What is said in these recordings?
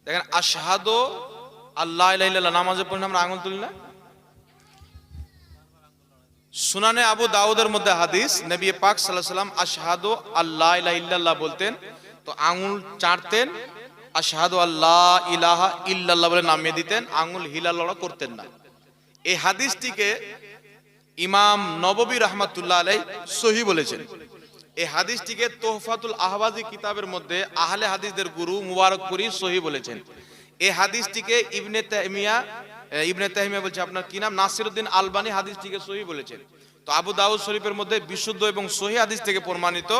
দেখেন আশহাদু আল্লাহ ইলাহা ইল্লাল্লাহ, নামাজে পড়লে আমরা আঙ্গুল তুলি না? সুনানে আবু দাউদের মধ্যে হাদিস, নবী পাক সাল্লাল্লাহু আলাইহি ওয়াসাল্লাম আশহাদু আল্লাহ ইলাহা ইল্লাল্লাহ বলতেন তো আঙ্গুল চাটতেন, আশহাদু আল্লাহ ইলাহা ইল্লাল্লাহ বলে নামিয়ে দিতেন, আঙ্গুল হিলালড়া করতেন না। এই হাদিসটিকে ইমাম নববী রাহমাতুল্লাহ আলাইহি সহিহ বলেছেন। এই হাদিসটিকে তোহফাতুল আহওয়াজি কিতাবের মধ্যে আহলে হাদিসদের গুরু মুবারকপুরি সহিহ বলেছেন। এই হাদিসটিকে ইবনে তাইমিয়া বলছে আপনার কি নাম, নাসিরউদ্দিন আলবানী হাদিসটিকে সহিহ বলেছেন। তো আবু দাউদ শরীফের মধ্যে বিশুদ্ধ এবং সহিহ হাদিস থেকে প্রমাণিত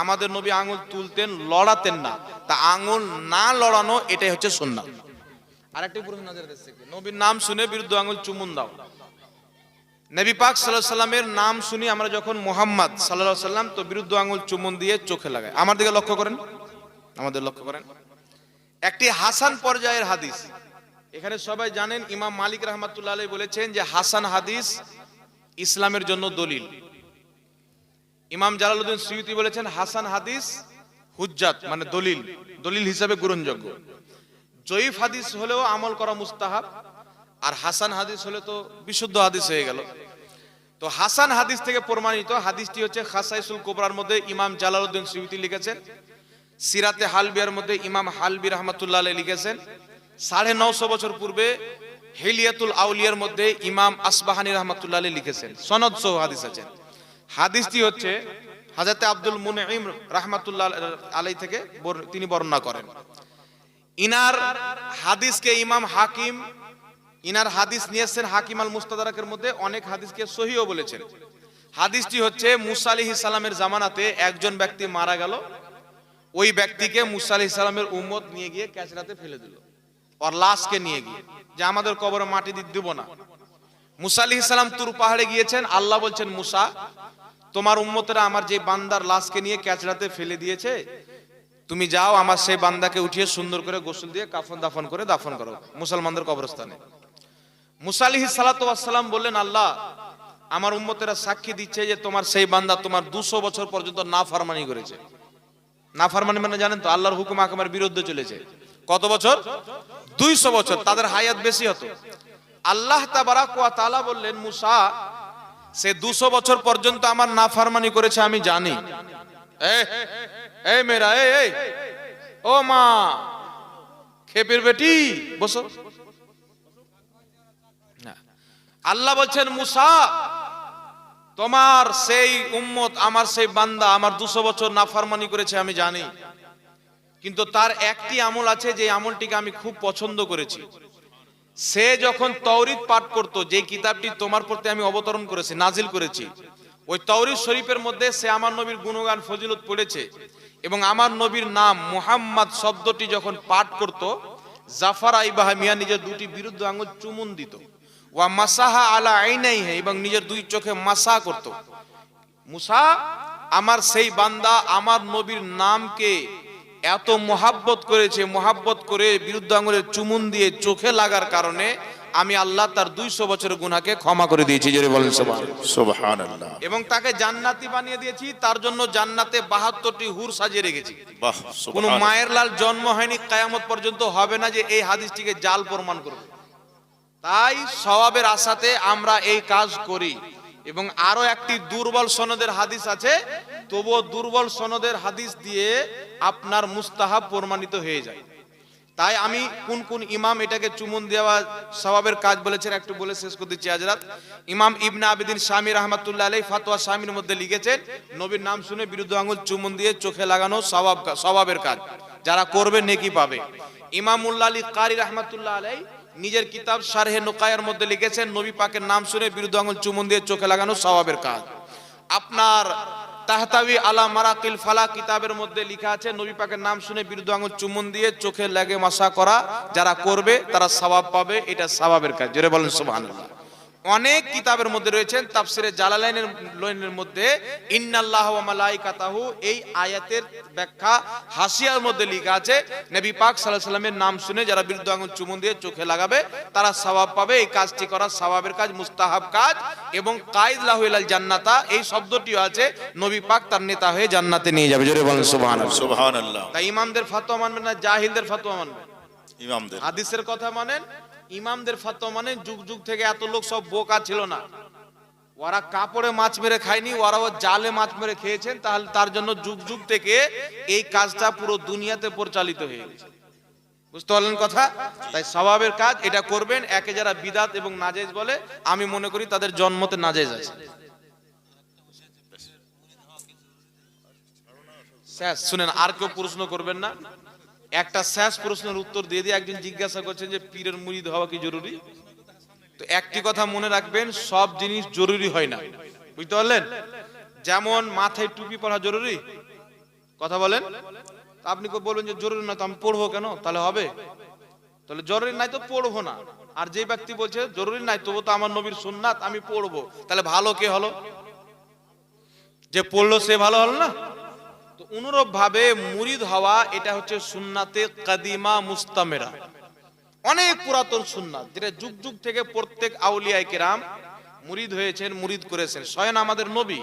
আমাদের নবী আঙ্গুল তুলতেন, লড়াতেন না। তা আঙ্গুল না লড়ানো এটাই হচ্ছে সুন্নাত। আরেকটি প্রশ্ন নজর দিচ্ছে, নবীর নাম শুনে বিরুদ্ধ আঙ্গুল চুমুন দাও। নবী পাক সাল্লাল্লাহু আলাইহি সাল্লামের নাম শুনি আমরা যখন মুহাম্মদ সাল্লাল্লাহু আলাইহি সাল্লাম, তো বিরুদ্ধ আঙ্গুল চুমুন দিয়ে চোখে লাগায়। আমার দিকে লক্ষ্য করেন, আমাদের লক্ষ্য করেন। একটি হাসান পর্যায়ের হাদিস, এখানে সবাই জানেন ইমাম মালিক রাহমাতুল্লাহ আলাইহি বলেছেন যে হাসান হাদিস ইসলামের জন্য দলিল। ইমাম জালালউদ্দিন সুয়ুতি বলেছেন হাসান হাদিস হুজ্জাত, মানে দলিল, দলিল হিসাবে গ্রহণযোগ্য। জয়ীফ হাদিস হলেও আমল করা মুস্তাহাব, আর হাসান হাদিস হলে তো বিশুদ্ধ হাদিস হয়ে গেল। তো হাসান হাদিস থেকে প্রমাণিত হাদিসটি হচ্ছে খাসাইসুল কুবরার মধ্যে ইমাম জালালউদ্দিন সুয়ুতি লিখেছেন। সিরাতে হালবিয়ার মধ্যে ইমাম হালবি রাহমাতুল্লাহ আলাইহি লিখেছেন। 950 বছর পূর্বে হিলিয়াতুল আউলিয়ার মধ্যে ইমাম আসবাহানী রাহমাতুল্লাহ আলাইহি লিখেছেন, সনদ সহ হাদিস আছে। হাদিসটি হচ্ছে হযরত আব্দুল মুনঈম রাহমাতুল্লাহ আলাইহি থেকে তিনি বর্ণনা করেন। ইনার হাদিসকে ইমাম হাকিম, ইনার হাদিস নিয়েছেন হাকিম আল মুস্তাদরাকের মধ্যে, অনেক হাদিসকে সহিহ বলেছেন। হাদিসটি হচ্ছে মুসা আলাইহিস সালামের জামানাতে একজন ব্যক্তি মারা গেল, ওই ব্যক্তিকে মুসা আলাইহিস সালামের উম্মত নিয়ে গিয়ে ক্যাচরাতে ফেলে দিল, আর লাশকে নিয়ে গিয়ে, যে আমাদের কবরে মাটি দিতে দেব না। মুসা আলাইহিস সালাম তুর পাহাড়ে গিয়েছেন, আল্লাহ বলছেন মুসা তোমার উম্মতেরা আমার যে বান্দার লাশকে নিয়ে ক্যাচরাতে ফেলে দিয়েছে, তুমি যাও আমার সেই বান্দাকে উঠিয়ে সুন্দর করে গোসল দিয়ে কাফন দাফন করে দাফন করো মুসলমানদের কবরস্থানে। মুসা আলাইহিস সালাতু ওয়াস সালাম বললেন আল্লাহ আমার উম্মতেরা সাক্ষী দিচ্ছে যে তোমার সেই বান্দা তোমার 200 বছর পর্যন্ত নাফরমানি করেছে। নাফরমানি মানে জানেন তো, আল্লাহর হুকুম আহকামের বিরুদ্ধে চলেছে। কত বছর? 200 বছর। তাদের হায়াত বেশি হতো। আল্লাহ তাবারাক ওয়া তাআলা বললেন মুসা সে 200 বছর পর্যন্ত আমার নাফরমানি করেছে আমি জানি। এই মেরা, এই ও মা খেপের বেটি বসো। আল্লাহ বলছেন মুসা তোমার সেই উম্মত আমার সেই বান্দা আমার 200 বছর নাফরমানি করেছে আমি জানি, কিন্তু তার একটি আমল আছে যে আমলটিকে আমি খুব পছন্দ করেছি। সে যখন তাওরীত পাঠ করত, যে কিতাবটি তোমার প্রতি আমি অবতরণ করেছি, নাজিল করেছি, ওই তাওরীত শরীফের মধ্যে সে আমার নবীর গুণগান ফজিলত পড়েছে এবং আমার নবীর নাম মুহাম্মদ শব্দটি যখন পাঠ করত, জাফর আইবাহা মিয়া নিজের দুটি বিরুদ্ধ আঙ্গুল চুমুন দিত, ওয়া মাসাহা আলা আইনাইহি এবং নিজের দুই চোখে মাসা করত। মুসা আমার সেই বান্দা আমার নবীর নামকে এত মোহাব্বত করেছে, মোহাব্বত করে বিরুদ্ধ আঙ্গুলের চুমুন দিয়ে চোখে লাগার কারণে আমি আল্লাহ তার 200 বছরের গুনাহকে ক্ষমা করে দিয়েছি। জোরে বলেন সুবহানাল্লাহ। এবং তাকে জান্নাতি বানিয়ে দিয়েছি, তার জন্য জান্নাতে 72টি হুর সাজিয়ে রেখেছি। বাহ, কোন মায়ের লাল জন্ম হয়নি, কিয়ামত পর্যন্ত হবে না যে এই হাদিসটিকে জাল প্রমাণ করবে। তাই সওয়াবের আশাতে আমরা এই কাজ করি। এবং আরো একটি দুর্বল সনদের হাদিস আছে, তবুও দুর্বল সনদের হাদিস দিয়ে আপনার মুস্তাহাব প্রমাণিত হয়ে যায়। তাই আমি কোন কোন ইমাম এটাকে চুমুন দেওয়া সওয়াবের কাজ বলেছেন একটু বলে শেষ করে দিচ্ছি হযরত ইমাম ইবনে আবিদিন শামী রাহমাতুল্লাহ আলাইহি ফাতোয়া শামীর মধ্যে লিখেছেন নবীর নাম শুনে বিরুদ্ধ আঙ্গুল চুমুন দিয়ে চোখে লাগানো সওয়াবের কাজ, যারা করবে নেকি পাবে। ইমাম মুল্লা আলী কারি রাহমাতুল্লাহ আলাইহি নিজের কিতাব শারহে নুকায়ার মধ্যে লিখেছেন নবী পাকের নাম শুনে বিরুদ্ধ আঙ্গুল চুমুন দিয়ে চোখে লাগানো সওয়াবের কাজ। আপনার তাহতাবি আলা মারাকিল ফালা কিতাবের মধ্যে লেখা আছে নবী পাকের নাম শুনে বিরুদ্ধ আঙ্গুল চুমুন দিয়ে চোখে লাগে মাসা করা, যারা করবে তারা সওয়াব পাবে, এটা সওয়াবের কাজ। জোরে বলেন সুবহানাল্লাহ। অনেক কিতাবের মধ্যে রয়েছেন, তাফসিরে জালালাইনের মধ্যে ইন্নাল্লাহ ওয়া মালাইকাতাহু এই আয়াতের ব্যাখ্যা হাসিয়ার মধ্যে লেখা আছে নবী পাক সাল্লাল্লাহু আলাইহি ওয়াসাল্লামের নাম শুনে যারা বিরুদ্ধ আঙ্গুল চুমুন দিয়ে চোখে লাগাবে তারা সওয়াব পাবে। এই কাজটি করা সওয়াবের কাজ, মুস্তাহাব কাজ। এবং কাইদ লাহু ইলাল জান্নাতা এই শব্দটিও আছে, নবী পাক তার নেতা হয়ে জান্নাতে নিয়ে যাবে। জোরে বলেন সুবহানাল্লাহ। সুবহানাল্লাহ। তাই ইমামদের ফতোয়া মানবেন না জাহিলদের ফতোয়া মানবেন? ইমামদের। হাদিসের কথা মানেন, ইমামদের ফতোয়া মানেন। যুগ যুগ থেকে এত লোক সব বোকা ছিল না, ওরা কাপড়ে মাছ মেরে খায়নি, ওরাও জালে মাছ মেরে খেয়েছেন। তাহলে তার জন্য যুগ যুগ থেকে এই কাজটা পুরো দুনিয়াতে পরিচালিত হয়ে গেছে। বুঝতে পারলেন কথা? তাই স্বভাবের কাজ এটা করবেন। একে যারা বিদাত এবং নাজেজ বলে, আমি মনে করি তাদের জন্মতে নাজেজ আছে। শেষ শুনেন, আর কেউ প্রশ্ন করবেন না। একটা শেষ প্রশ্নের উত্তর দিয়ে দিয়ে একজন জিজ্ঞাসা করছেন যে পীরের মুরিদ হওয়া কি জরুরি? তো একটি কথা মনে রাখবেন, সব জিনিস জরুরি হয় না। বুঝতে পারলেন? যেমন মাথায় টুপি পরা জরুরি, কথা বলেন। আপনি বলবেন যে জরুরি না, তো আমি পড়বো কেন? তাহলে হবে? তাহলে জরুরি নাই তো পড়বো না। আর যে ব্যক্তি বলছে জরুরি নাই, তবু তো আমার নবীর সুন্নাত, আমি পড়বো, তাহলে ভালো কে হলো? যে পড়লো সে ভালো হলো না? তো অনুরূপ ভাবে মুরিদ হওয়া এটা হচ্ছে সুন্নাতে কাদিমা মুস্তামেরা, অনেক পুরাতন সুন্নাত, যেটা যুগ যুগ থেকে প্রত্যেক আউলিয়ায়ে কেরাম মুরিদ হয়েছেন, মুরিদ করেছেন। স্বয়ং আমাদের নবী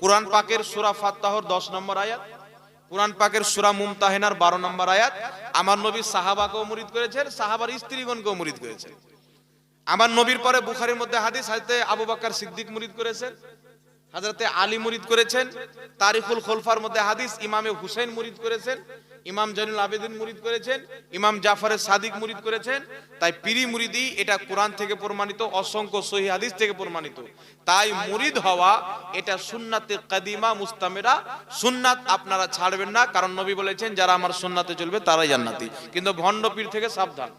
কুরআন পাকের সূরা ফাত্তাহর 10 নম্বর আয়াত, কুরআন পাকের সূরা মুমতাহিনার 12 নম্বর আয়াত, আমার নবী সাহাবাকেও মুরিদ করেছেন, সাহাবার স্ত্রীগণকেও মুরিদ করেছেন। আমার নবীর পরে বুখারীর মধ্যে হাদিস, হযরতে আবু বকর সিদ্দিক মুরিদ করেছেন, হযরতে আলী মুরিদ করেছেন। তারিখুল খোলফার মধ্যে হাদিস, ইমামে হুসাইন মুরিদ করেছেন, ইমাম জয়নুল আবেদিন মুরিদ করেছেন, ইমাম জাফরে সাদিক মুরিদ করেছেন। তাই পীরি মুরিদি এটা কোরআন থেকে প্রমাণিত, অসংখ্য সহিহ হাদিস থেকে প্রমাণিত। তাই মুরিদ হওয়া এটা সুন্নাতে কাদিমা মুস্তামেরা, সুন্নাত আপনারা ছাড়বেন না। কারণ নবী বলেছেন যারা আমার সুন্নাতে চলবে তারাই জান্নাতি। কিন্তু ভণ্ড পীর থেকে সাবধান।